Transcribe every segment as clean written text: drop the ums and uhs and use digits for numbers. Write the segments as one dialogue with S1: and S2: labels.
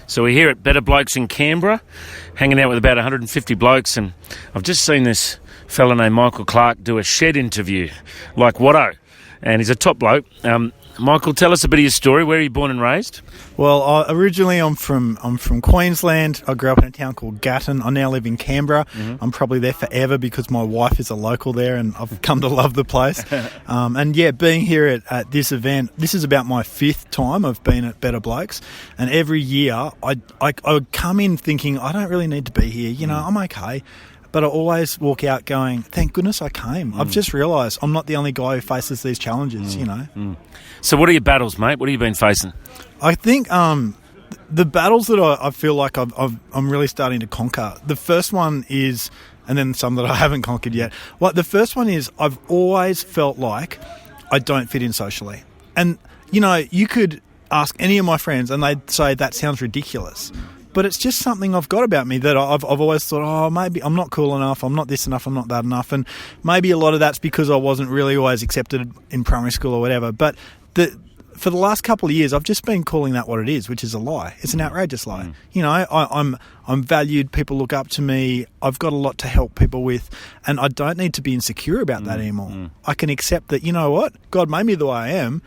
S1: So we're here at Better Blokes in Canberra, hanging out with about 150 blokes, and I've just seen this fella named Michael Clarke do a shed interview, like Watto, and he's a top bloke. Michael, tell us a bit of your story. Where are you born and raised?
S2: Well, originally I'm from Queensland. I grew up in a town called Gatton. I now live in Canberra. Mm-hmm. I'm probably there forever because my wife is a local there, and I've come to love the place. Being here at this event, this is about my 5th time I've been at Better Blokes, and every year I would come in thinking I don't really need to be here. You know, I'm okay. But I always walk out going, thank goodness I came. I've just realised I'm not the only guy who faces these challenges, you know.
S1: So what are your battles, mate? What have you been facing?
S2: I think the battles that I feel like I'm really starting to conquer, the first one is, and then some that I haven't conquered yet. The first one is I've always felt like I don't fit in socially. And, you know, you could ask any of my friends and they'd say that sounds ridiculous. But it's just something I've got about me that I've always thought, maybe I'm not cool enough, I'm not this enough, I'm not that enough. And maybe a lot of that's because I wasn't really always accepted in primary school or whatever. But for the last couple of years, I've just been calling that what it is, which is a lie. It's an outrageous lie. You know, I'm valued, people look up to me, I've got a lot to help people with, and I don't need to be insecure about that anymore. I can accept that, you know what, God made me the way I am,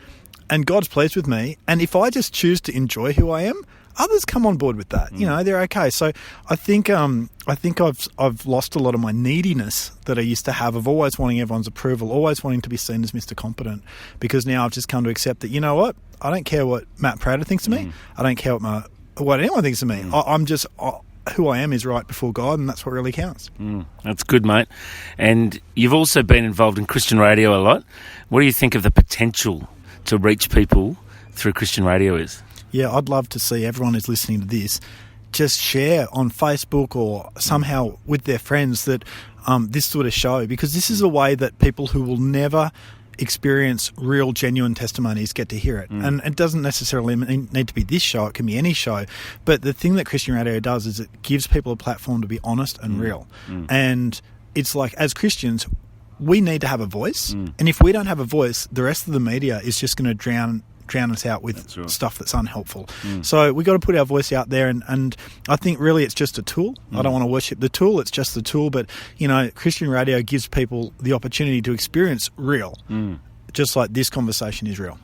S2: and God's pleased with me. And if I just choose to enjoy who I am, others come on board with that. You know, they're okay. So I think I've lost a lot of my neediness that I used to have of always wanting everyone's approval, always wanting to be seen as Mr. Competent, because now I've just come to accept that, you know what, I don't care what Matt Prater thinks of me. I don't care what anyone thinks of me. I'm just who I am is right before God, and that's what really counts.
S1: That's good, mate. And you've also been involved in Christian radio a lot. What do you think of the potential to reach people through Christian radio is?
S2: Yeah, I'd love to see everyone who's listening to this just share on Facebook or somehow with their friends that this sort of show, because this is a way that people who will never experience real, genuine testimonies get to hear it. And it doesn't necessarily need to be this show, it can be any show. But the thing that Christian radio does is it gives people a platform to be honest and real. And it's like, as Christians, we need to have a voice. And if we don't have a voice, the rest of the media is just going to drown us out with stuff that's unhelpful. So we got to put our voice out there, and I think really it's just a tool. I don't want to worship the tool, it's just the tool, but you know, Christian radio gives people the opportunity to experience real, just like this conversation is real.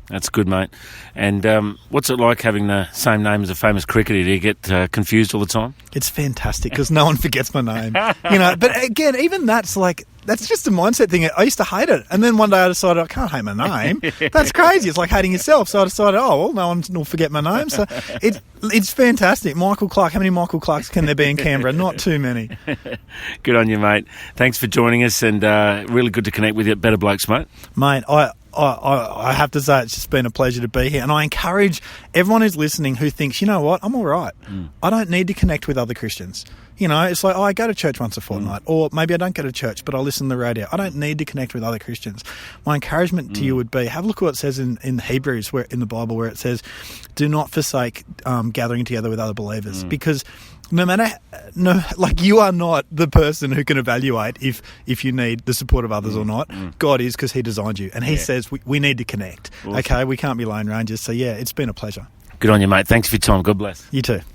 S1: That's good, mate. And what's it like having the same name as a famous cricketer? Do you get confused all the time? It's
S2: fantastic because no one forgets my name. You know, but again, even that's just a mindset thing. I used to hate it, and then one day I decided I can't hate my name. That's crazy. It's like hating yourself. So I decided, no one will forget my name. So it's fantastic. Michael Clarke. How many Michael Clarkes can there be in Canberra? Not too many.
S1: Good on you, mate. Thanks for joining us, and really good to connect with you at Better Blokes, mate.
S2: Mate, I have to say it's just been a pleasure to be here, and I encourage everyone who's listening who thinks, you know what, I'm all right. I don't need to connect with other Christians. You know, it's like, I go to church once a fortnight, or maybe I don't go to church, but I listen to the radio. I don't need to connect with other Christians. My encouragement to you would be, have a look at what it says in Hebrews, where in the Bible, where it says, do not forsake gathering together with other believers, because you are not the person who can evaluate if you need the support of others or not. God is, because he designed you, and he says we need to connect. Awesome. Okay, we can't be lone rangers. So yeah, it's been a pleasure.
S1: Good on you, mate. Thanks for your time. God bless.
S2: You too.